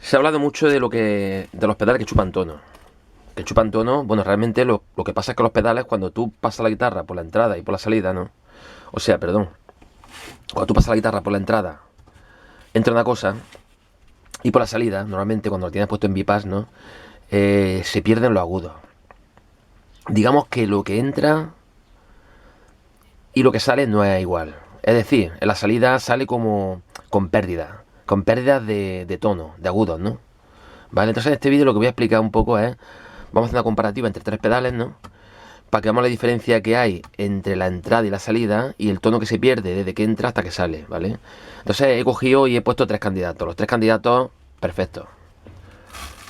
Se ha hablado mucho de de los pedales que chupan tono. Que chupan tono, bueno, realmente lo que pasa es que los pedales, cuando tú pasas la guitarra por la entrada y por la salida, ¿no? O sea, perdón. Cuando tú pasas la guitarra por la entrada, entra una cosa, y por la salida, normalmente cuando lo tienes puesto en bypass, ¿no? Se pierden los agudos. Digamos que lo que entra y lo que sale no es igual. Es decir, en la salida sale como con pérdidas de tono, de agudos, ¿no? Vale, entonces en este vídeo lo que voy a explicar un poco es, vamos a hacer una comparativa entre tres pedales, ¿no? Para que veamos la diferencia que hay entre la entrada y la salida y el tono que se pierde desde que entra hasta que sale, ¿vale? Entonces he cogido y he puesto tres candidatos. Los tres candidatos perfectos.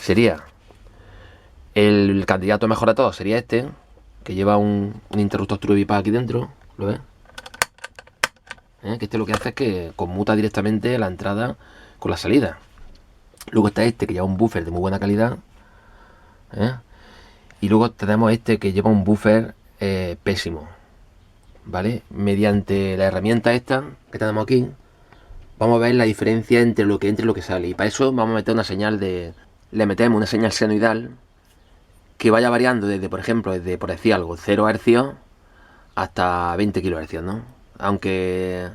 Sería el candidato mejor a todos, sería este, que lleva un interruptor True Bypass aquí dentro, ¿lo ves? Que este lo que hace es que conmuta directamente la entrada con la salida. Luego está este que lleva un buffer de muy buena calidad, ¿eh? Y luego tenemos este que lleva un buffer pésimo, ¿vale? Mediante la herramienta esta que tenemos aquí, vamos a ver la diferencia entre lo que entra y lo que sale. Y para eso vamos a meter una señal de... Le metemos una señal senoidal que vaya variando desde, por ejemplo, desde, por decir algo, 0 Hz hasta 20 kHz, ¿no? Aunque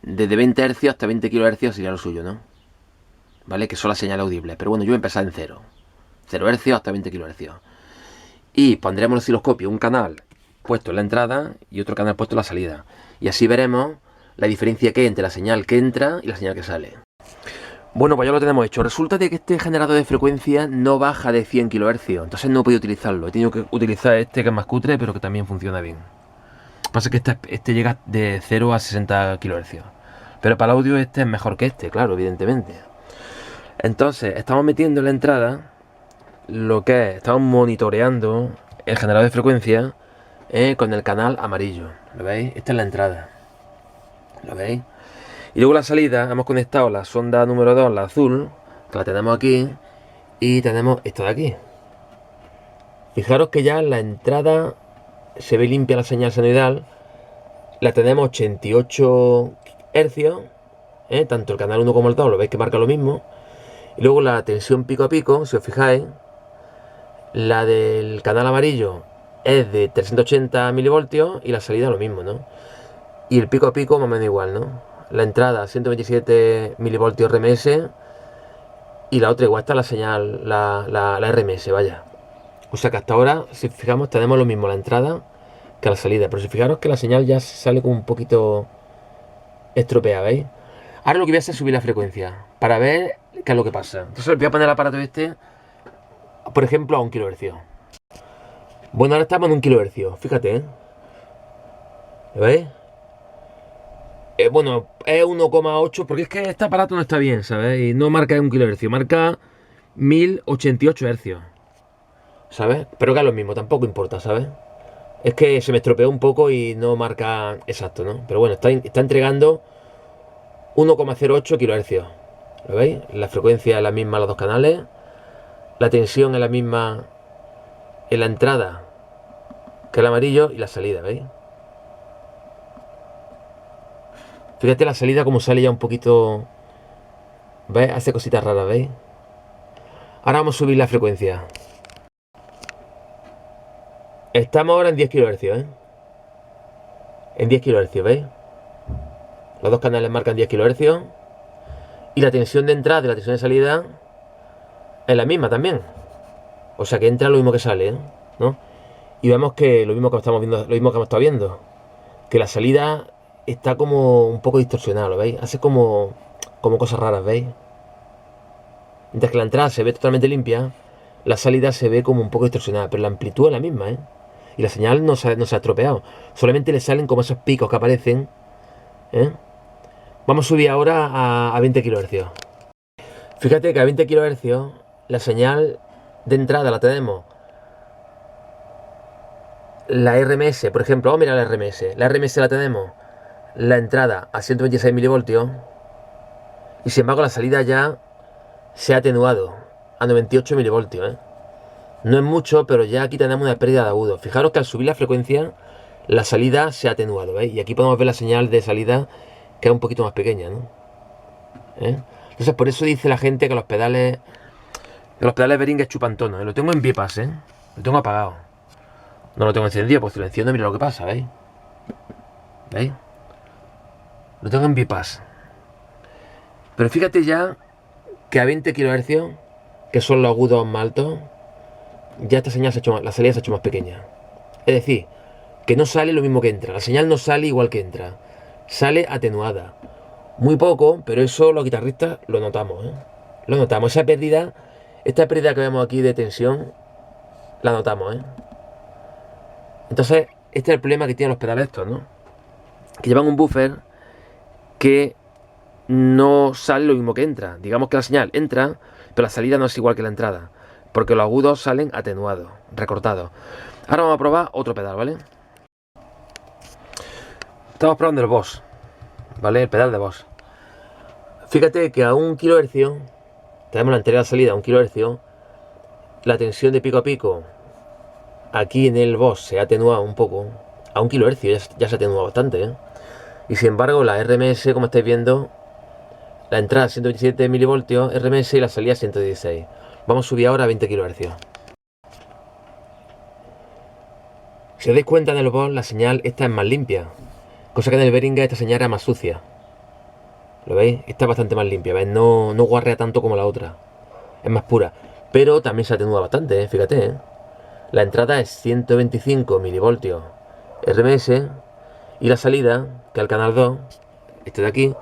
desde 20 Hz hasta 20 kHz sería lo suyo, ¿no? ¿Vale? Que son las señales audibles. Pero bueno, yo voy a empezar en 0 Hz hasta 20 kHz. Y pondremos el osciloscopio, un canal puesto en la entrada y otro canal puesto en la salida. Y así veremos la diferencia que hay entre la señal que entra y la señal que sale. Bueno, pues ya lo tenemos hecho. Resulta de que este generador de frecuencia no baja de 100 kHz. Entonces no he podido utilizarlo. He tenido que utilizar este que es más cutre, pero que también funciona bien. Lo que pasa es que este llega de 0 a 60 kHz. Pero para el audio este es mejor que este, claro, evidentemente. Entonces, estamos metiendo en la entrada lo que es, estamos monitoreando el generador de frecuencia con el canal amarillo. ¿Lo veis? Esta es la entrada. ¿Lo veis? Y luego la salida, hemos conectado la sonda número 2, la azul, que la tenemos aquí, y tenemos esta de aquí. Fijaros que ya en la entrada se ve limpia la señal senoidal, la tenemos 88 hercios, tanto el canal 1 como el 2, lo veis que marca lo mismo. Y luego la tensión pico a pico, si os fijáis, la del canal amarillo es de 380 milivoltios y la salida lo mismo, ¿no? Y el pico a pico más o menos igual, ¿no? La entrada 127 milivoltios RMS y la otra igual está la señal, la RMS, vaya. O sea que hasta ahora, si fijamos, tenemos lo mismo la entrada que la salida. Pero si fijaros que la señal ya sale como un poquito estropeada, ¿veis? Ahora lo que voy a hacer es subir la frecuencia para ver qué es lo que pasa. Entonces voy a poner el aparato este, por ejemplo, a 1 kHz. Bueno, ahora estamos en 1 kHz, fíjate, ¿eh? ¿Lo veis? Bueno, es 1,8 porque es que este aparato no está bien, ¿sabes? Y no marca 1 kHz, marca 1088 Hz, ¿sabes? Pero que es lo mismo, tampoco importa, ¿sabes? Es que se me estropeó un poco y no marca exacto, ¿no? Pero bueno, está entregando 1,08 kHz. ¿Lo veis? La frecuencia es la misma en los dos canales. La tensión es la misma en la entrada que el amarillo y la salida, ¿veis? Fíjate la salida como sale ya un poquito... ¿Veis? Hace cositas raras, ¿veis? Ahora vamos a subir la frecuencia. Estamos ahora en 10 kHz, ¿eh? En 10 kHz, ¿veis? Los dos canales marcan 10 kHz. Y la tensión de entrada y la tensión de salida es la misma también. O sea que entra lo mismo que sale, ¿no? Y vemos que lo mismo que estamos viendo, lo mismo que hemos estado viendo. Que la salida está como un poco distorsionada, ¿lo veis? Hace como cosas raras, ¿veis? Mientras que la entrada se ve totalmente limpia, la salida se ve como un poco distorsionada, pero la amplitud es la misma, ¿eh? Y la señal no se ha estropeado. Solamente le salen como esos picos que aparecen, ¿eh? Vamos a subir ahora a 20 kHz. Fíjate que a 20 kHz la señal de entrada la tenemos. La RMS, por ejemplo, vamos a mirar la RMS. La RMS la tenemos, la entrada a 126 milivoltios. Y sin embargo la salida ya se ha atenuado a 98 milivoltios, ¿eh? No es mucho, pero ya aquí tenemos una pérdida de agudo. Fijaros que al subir la frecuencia, la salida se ha atenuado, ¿veis? Y aquí podemos ver la señal de salida que es un poquito más pequeña, ¿no? Entonces Entonces por eso dice la gente que los pedales Behringer chupan tono. Lo tengo en bypass, lo tengo apagado. No lo tengo encendido, pues si lo enciendo mira lo que pasa, ¿veis? ¿Veis? Lo tengo en bypass. Pero fíjate ya que a 20 kHz, que son los agudos más altos, ya esta señal la salida se ha hecho más pequeña. Es decir, que no sale lo mismo que entra. La señal no sale igual que entra. Sale atenuada. Muy poco, pero eso los guitarristas lo notamos, Lo notamos. Esta pérdida que vemos aquí de tensión, la notamos, Entonces, este es el problema que tienen los pedales estos, ¿no? Que llevan un buffer que no sale lo mismo que entra. Digamos que la señal entra, pero la salida no es igual que la entrada. Porque los agudos salen atenuados, recortados. Ahora vamos a probar otro pedal, ¿vale? Estamos probando el Boss, ¿vale? El pedal de Boss. Fíjate que a 1 kHz, tenemos la entrada y la salida a 1 kHz, la tensión de pico a pico aquí en el Boss se ha atenuado un poco. A 1 kHz ya se atenúa bastante, Y sin embargo la RMS, como estáis viendo, la entrada 127 mV RMS y la salida 116. Vamos a subir ahora a 20 kHz. Si os dais cuenta en el Boss, la señal esta es más limpia. Cosa que en el Behringer esta señal era más sucia. ¿Lo veis? Esta es bastante más limpia, ¿veis? No guarrea tanto como la otra. Es más pura. Pero también se atenúa bastante, fíjate, La entrada es 125 mV RMS y la salida, que es el canal 2, este de aquí,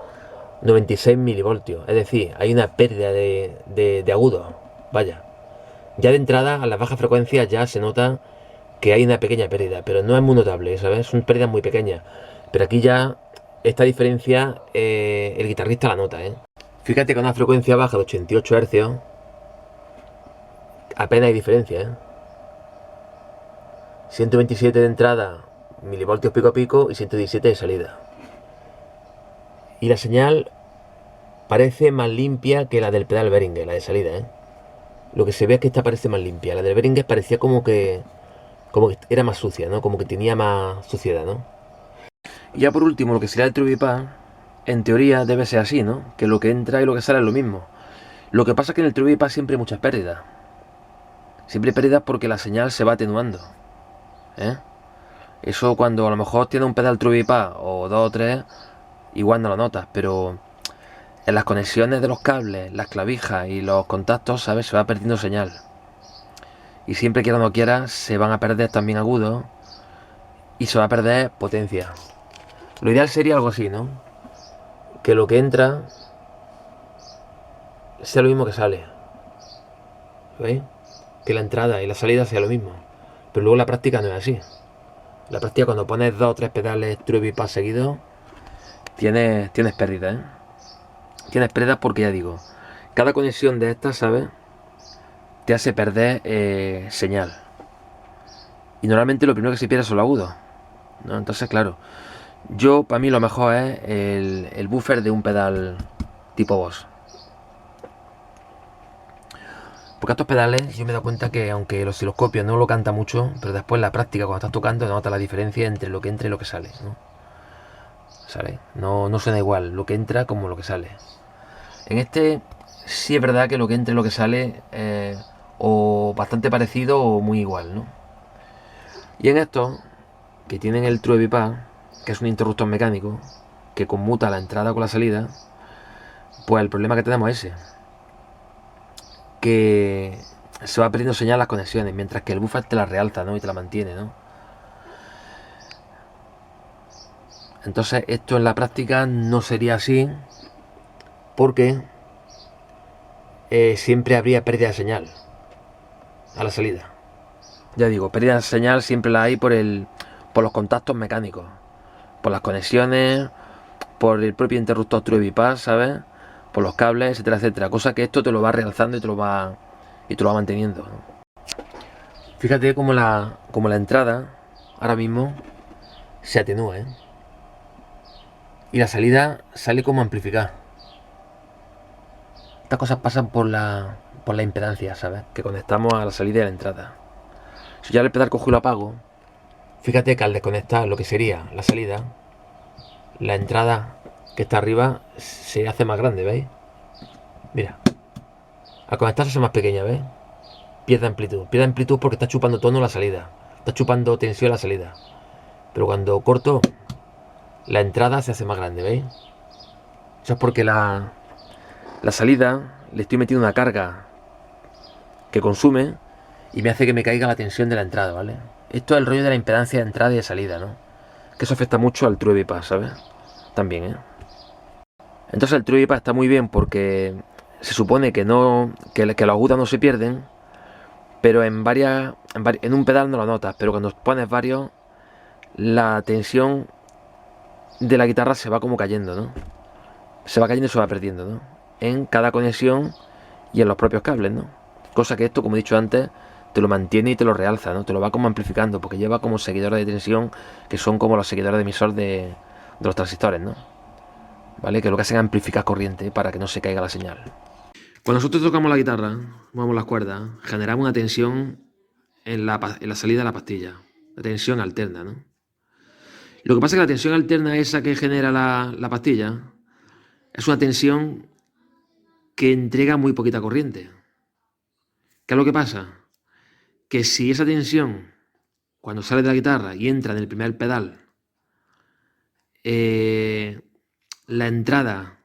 96 mV. Es decir, hay una pérdida de agudo. Vaya. Ya de entrada, a las bajas frecuencias ya se nota que hay una pequeña pérdida, pero no es muy notable, ¿sabes? Son pérdidas muy pequeñas. Pero aquí ya, esta diferencia, el guitarrista la nota, Fíjate que a una frecuencia baja de 88 Hz, apenas hay diferencia, 127 de entrada, milivoltios pico a pico y 117 de salida. Y la señal parece más limpia que la del pedal Behringer, la de salida, Lo que se ve es que esta parece más limpia. La del Behringer parecía como que era más sucia, ¿no? Como que tenía más suciedad, ¿no? Y ya por último, lo que sería el True Bypass, en teoría debe ser así, ¿no? Que lo que entra y lo que sale es lo mismo. Lo que pasa es que en el True Bypass siempre hay muchas pérdidas. Siempre hay pérdidas porque la señal se va atenuando, Eso cuando a lo mejor tiene un pedal True Bypass o 2 o 3, igual no lo notas, pero en las conexiones de los cables, las clavijas y los contactos, ¿sabes? Se va perdiendo señal. Y siempre quiera o no quiera, se van a perder también agudos y se va a perder potencia. Lo ideal sería algo así, ¿no? Que lo que entra sea lo mismo que sale. ¿Veis? Que la entrada y la salida sea lo mismo. Pero luego la práctica no es así. La práctica, cuando pones 2 o 3 pedales True Bypass seguidos, tienes pérdidas, Tienes pérdidas porque, ya digo, cada conexión de estas, ¿sabes? Te hace perder señal. Y normalmente lo primero que se pierde son los agudos, ¿no? Entonces, claro, para mí lo mejor es el buffer de un pedal tipo Boss. Porque estos pedales yo me he dado cuenta que aunque el osciloscopio no lo canta mucho, pero después en la práctica cuando estás tocando nota la diferencia entre lo que entra y lo que sale, ¿no? ¿Sale? No suena igual lo que entra como lo que sale. En este sí es verdad que lo que entra y lo que sale o bastante parecido o muy igual, ¿no? Y en estos, que tienen el True Bypass, que es un interruptor mecánico que conmuta la entrada con la salida, pues el problema que tenemos es ese, que se va perdiendo señal las conexiones, mientras que el buffer te la realza, ¿no? Y te la mantiene, ¿no? Entonces esto en la práctica no sería así, porque siempre habría pérdida de señal a la salida. Ya digo, pérdida de señal siempre la hay por los contactos mecánicos, por las conexiones, por el propio interruptor True Bypass, ¿sabes? Por los cables, etcétera, etcétera. Cosa que esto te lo va realzando y te lo va manteniendo, ¿no? Fíjate cómo la entrada ahora mismo se atenúa, y la salida sale como amplificada. Estas cosas pasan por la impedancia, ¿sabes? Que conectamos a la salida y a la entrada. Si ya el pedal cojo y lo apago, fíjate que al desconectar lo que sería la salida, la entrada que está arriba se hace más grande, ¿veis? Mira, al conectarse es más pequeña, ¿ves? Pierde amplitud. Pierde amplitud porque está chupando tono la salida. Está chupando tensión la salida. Pero cuando corto, la entrada se hace más grande, ¿veis? Eso es porque la salida le estoy metiendo una carga que consume y me hace que me caiga la tensión de la entrada, ¿vale? Esto es el rollo de la impedancia de entrada y de salida, ¿no? Que eso afecta mucho al True Bypass, ¿sabes? También, ¿eh? Entonces el True Bypass está muy bien porque se supone que no que los agudos no se pierden, pero en un pedal no lo notas, pero cuando pones varios, la tensión de la guitarra se va como cayendo, ¿no? Se va cayendo y se va perdiendo, ¿no? En cada conexión y en los propios cables, ¿no? Cosa que esto, como he dicho antes, te lo mantiene y te lo realza, ¿no? Te lo va como amplificando, porque lleva como seguidores de tensión que son como los seguidores de emisor de los transistores, ¿no? ¿Vale? Que lo que hacen es amplificar corriente para que no se caiga la señal. Cuando nosotros tocamos la guitarra, movemos las cuerdas, generamos una tensión en la salida de la pastilla. La tensión alterna, ¿no? Lo que pasa es que la tensión alterna, esa que genera la pastilla, es una tensión que entrega muy poquita corriente. ¿Qué es lo que pasa? Que si esa tensión, cuando sale de la guitarra y entra en el primer pedal, la entrada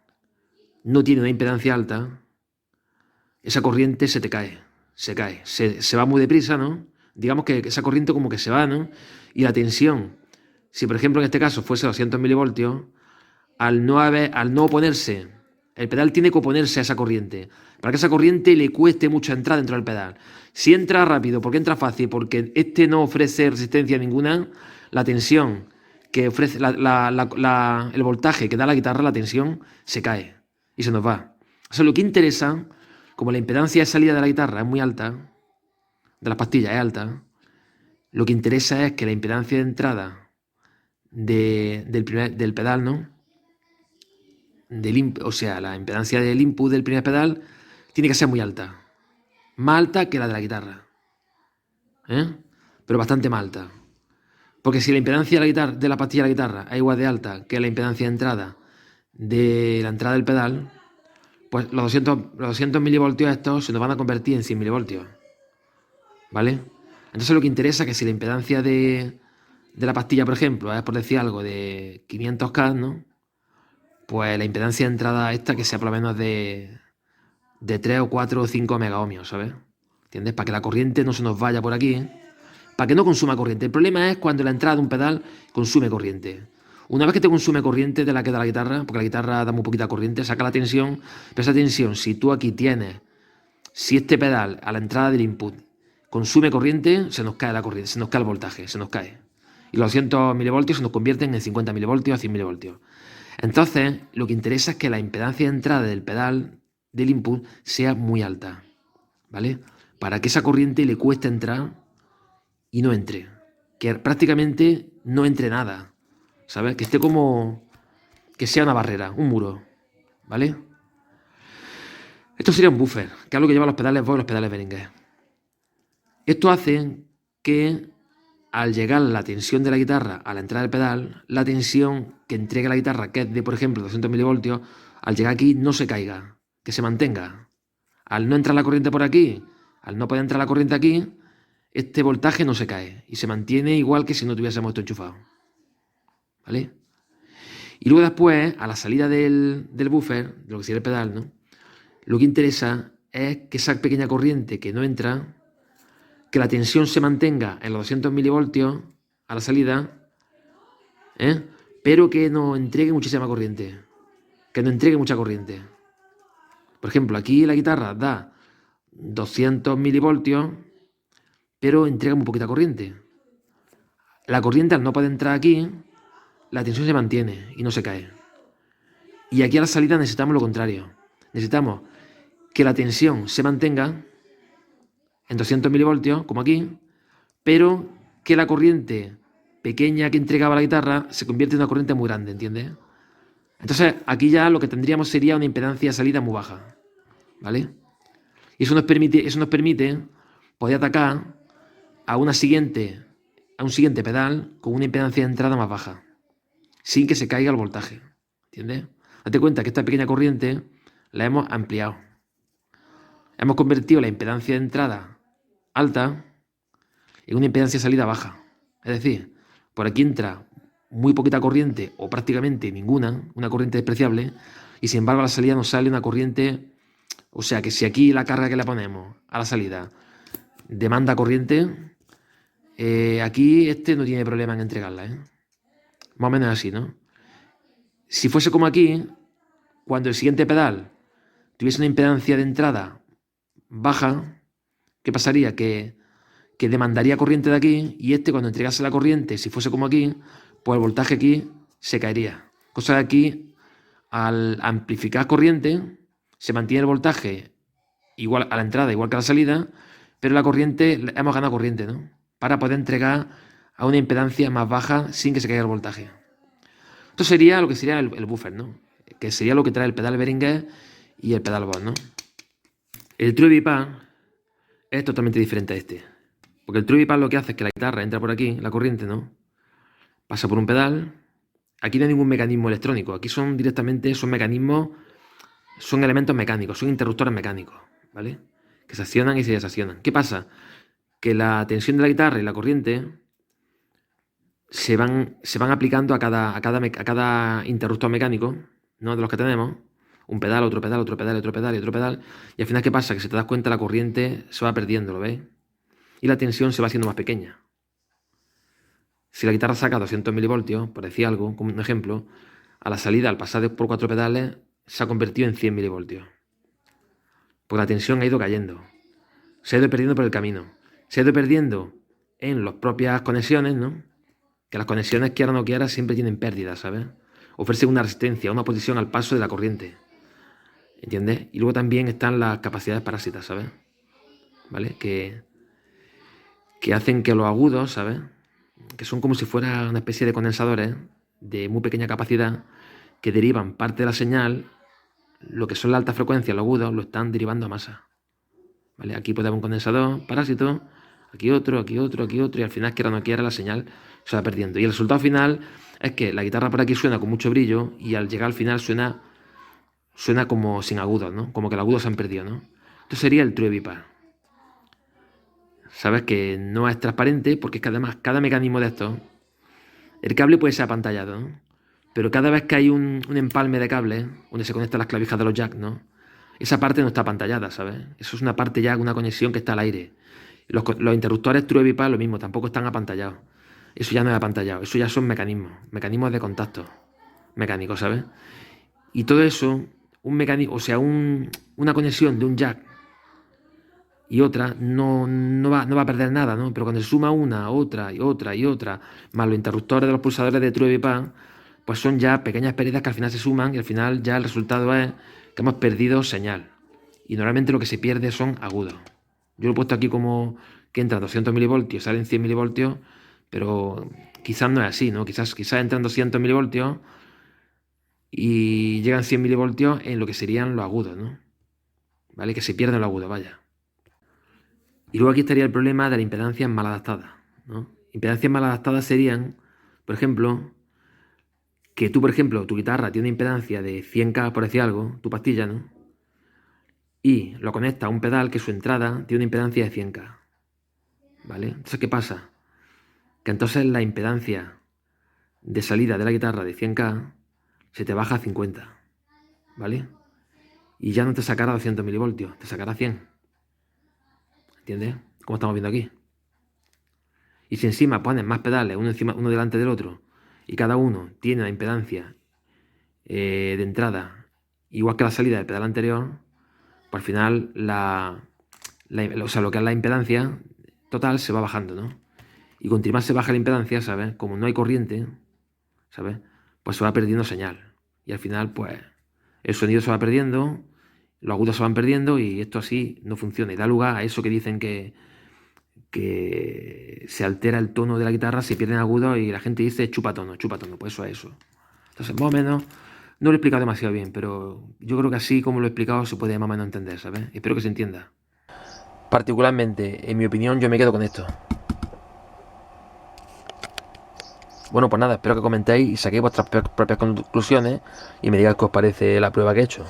no tiene una impedancia alta, esa corriente se te cae, se cae, se va muy deprisa, ¿no? Digamos que esa corriente como que se va, ¿no? Y la tensión, si por ejemplo en este caso fuese 200 milivoltios, al no oponerse, el pedal tiene que oponerse a esa corriente, para que esa corriente le cueste mucho entrar dentro del pedal. Si entra rápido, ¿por qué entra fácil? Porque este no ofrece resistencia ninguna, la tensión que ofrece, el voltaje que da la guitarra, la tensión, se cae y se nos va. O sea, lo que interesa, como la impedancia de salida de la guitarra es muy alta, de las pastillas es alta, lo que interesa es que la impedancia de entrada del pedal, ¿no? O sea, la impedancia del input del primer pedal tiene que ser muy alta. Más alta que la de la guitarra. ¿Eh? Pero bastante más alta. Porque si la impedancia de la pastilla de la guitarra es igual de alta que la impedancia de entrada de la entrada del pedal, pues los 200 milivoltios estos se nos van a convertir en 100 milivoltios. ¿Vale? Entonces lo que interesa es que si la impedancia de la pastilla, por ejemplo, es por decir algo de 500K, ¿no? Pues la impedancia de entrada esta que sea por lo menos de 3 o 4 o 5 megaohmios, ¿sabes? ¿Entiendes? Para que la corriente no se nos vaya por aquí, para que no consuma corriente. El problema es cuando la entrada de un pedal consume corriente. Una vez que te consume corriente de la que da la guitarra, porque la guitarra da muy poquita corriente, saca la tensión, pero esa tensión, si tú aquí tienes, si este pedal a la entrada del input consume corriente, se nos cae la corriente, se nos cae el voltaje, se nos cae. Y los 200 milivoltios se nos convierten en 50 milivoltios a 100 milivoltios. Entonces, lo que interesa es que la impedancia de entrada del pedal del input sea muy alta, ¿vale? Para que esa corriente le cueste entrar y no entre. Que prácticamente no entre nada, ¿sabes? Que esté como... que sea una barrera, un muro, ¿vale? Esto sería un buffer, que es lo que llevan los pedales Vox y los pedales Behringer. Esto hace que al llegar la tensión de la guitarra a la entrada del pedal, la tensión que entrega la guitarra, que es de, por ejemplo, 200 milivoltios, al llegar aquí no se caiga, que se mantenga. Al no entrar la corriente por aquí, al no poder entrar la corriente aquí, este voltaje no se cae y se mantiene igual que si no tuviésemos esto enchufado. ¿Vale? Y luego después, a la salida del buffer, de lo que sería el pedal, ¿no? Lo que interesa es que esa pequeña corriente que no entra, que la tensión se mantenga en los 200 milivoltios a la salida, pero que no entregue muchísima corriente, que no entregue mucha corriente. Por ejemplo, aquí la guitarra da 200 milivoltios, pero entrega muy poquita corriente. La corriente, al no poder entrar aquí, la tensión se mantiene y no se cae. Y aquí a la salida necesitamos lo contrario. Necesitamos que la tensión se mantenga en 200 milivoltios, como aquí, pero que la corriente pequeña que entregaba la guitarra se convierte en una corriente muy grande, ¿entiendes? Entonces, aquí ya lo que tendríamos sería una impedancia de salida muy baja, ¿vale? Y eso nos permite poder atacar a un siguiente pedal con una impedancia de entrada más baja, sin que se caiga el voltaje, ¿entiendes? Date cuenta que esta pequeña corriente la hemos ampliado, hemos convertido la impedancia de entrada alta en una impedancia de salida baja. Es decir, por aquí entra muy poquita corriente o prácticamente ninguna, una corriente despreciable, y sin embargo a la salida nos sale una corriente, o sea que si aquí la carga que le ponemos a la salida demanda corriente, aquí este no tiene problema en entregarla, ¿eh? Más o menos así, ¿no? Si fuese como aquí, cuando el siguiente pedal tuviese una impedancia de entrada baja, ¿qué pasaría? Que demandaría corriente de aquí y este cuando entregase la corriente, si fuese como aquí, pues el voltaje aquí se caería. Cosa que aquí, al amplificar corriente, se mantiene el voltaje igual a la entrada, igual que a la salida, pero la corriente, hemos ganado corriente, ¿no? Para poder entregar a una impedancia más baja sin que se caiga el voltaje. Esto sería lo que sería el buffer, ¿no? Que sería lo que trae el pedal Behringer y el pedal Boss, ¿no? El True Bypass es totalmente diferente a este. Porque el True Bypass lo que hace es que la guitarra entra por aquí, la corriente, ¿no? Pasa por un pedal. Aquí no hay ningún mecanismo electrónico. Aquí son directamente, son mecanismos, son elementos mecánicos, son interruptores mecánicos, ¿vale? Que se accionan y se desaccionan. ¿Qué pasa? Que la tensión de la guitarra y la corriente se van aplicando a cada interruptor mecánico, ¿no? De los que tenemos. Un pedal, otro pedal, otro pedal, otro pedal y otro pedal. Y al final, ¿qué pasa? Que si te das cuenta, la corriente se va perdiendo, ¿lo veis? Y la tensión se va haciendo más pequeña. Si la guitarra saca 200 milivoltios, por decir algo, como un ejemplo, a la salida, al pasar por 4 pedales, se ha convertido en 100 milivoltios. Porque la tensión ha ido cayendo. Se ha ido perdiendo por el camino. Se ha ido perdiendo en las propias conexiones, ¿no? Que las conexiones, quiera o no quiera, siempre tienen pérdidas, ¿sabes? Ofrecen una resistencia, una oposición al paso de la corriente. ¿Entiendes? Y luego también están las capacidades parásitas, ¿sabes? ¿Vale? Que hacen que los agudos, ¿sabes? Que son como si fuera una especie de condensadores de muy pequeña capacidad que derivan parte de la señal, lo que son las altas frecuencias, los agudos, lo están derivando a masa. ¿Vale? Aquí puede haber un condensador parásito, aquí otro, aquí otro, aquí otro, y al final, quiera o no quiera, la señal se va perdiendo. Y el resultado final es que la guitarra por aquí suena con mucho brillo y al llegar al final suena como sin agudos, ¿no? Como que los agudos se han perdido, ¿no? Esto sería el True Bypass. Sabes que no es transparente porque es que además cada mecanismo de estos, el cable puede ser apantallado, ¿no? Pero cada vez que hay un empalme de cable donde se conectan las clavijas de los jacks, ¿no? Esa parte no está apantallada, ¿sabes? Eso es una parte ya, una conexión que está al aire. Los interruptores True Bypass lo mismo, tampoco están apantallados. Eso ya no es apantallado, eso ya son mecanismos de contacto mecánicos, ¿sabes? Y todo eso, un mecanismo, o sea, una conexión de un jack y otra no va a perder nada, ¿no? Pero cuando se suma una, otra y otra y otra, más los interruptores de los pulsadores de True Bypass, pues son ya pequeñas pérdidas que al final se suman y al final ya el resultado es que hemos perdido señal. Y normalmente lo que se pierde son agudos. Yo lo he puesto aquí como que entra 200 milivoltios, salen 100 milivoltios, pero quizás no es así, ¿no? Quizás entran 200 milivoltios y llegan 100 milivoltios en lo que serían los agudos, ¿no? ¿Vale? Que se pierden los agudos, vaya. Y luego aquí estaría el problema de las impedancias mal adaptadas, ¿no? Impedancias mal adaptadas serían, por ejemplo, que tú, por ejemplo, tu guitarra tiene una impedancia de 100K, por decir algo, tu pastilla, ¿no? Y lo conecta a un pedal que su entrada tiene una impedancia de 100K, ¿vale? Entonces, ¿qué pasa? Que entonces la impedancia de salida de la guitarra de 100K se te baja a 50, ¿vale? Y ya no te sacará 200 milivoltios, te sacará 100. ¿Entiendes? Como estamos viendo aquí. Y si encima pones más pedales, uno delante del otro, y cada uno tiene una impedancia de entrada igual que la salida del pedal anterior, pues al final o sea, lo que es la impedancia total se va bajando, ¿no? Y cuanto más se baja la impedancia, ¿sabes? Como no hay corriente, ¿sabes? Pues se va perdiendo señal. Y al final, pues, el sonido se va perdiendo, los agudos se van perdiendo y esto así no funciona. Y da lugar a eso que dicen que se altera el tono de la guitarra, se pierden agudos y la gente dice chupa tono. Pues eso es eso. Entonces, más o menos, no lo he explicado demasiado bien, pero yo creo que así como lo he explicado se puede más o menos entender, ¿sabes? Espero que se entienda. Particularmente, en mi opinión, yo me quedo con esto. Bueno, pues nada, espero que comentéis y saquéis vuestras propias conclusiones y me digáis qué os parece la prueba que he hecho.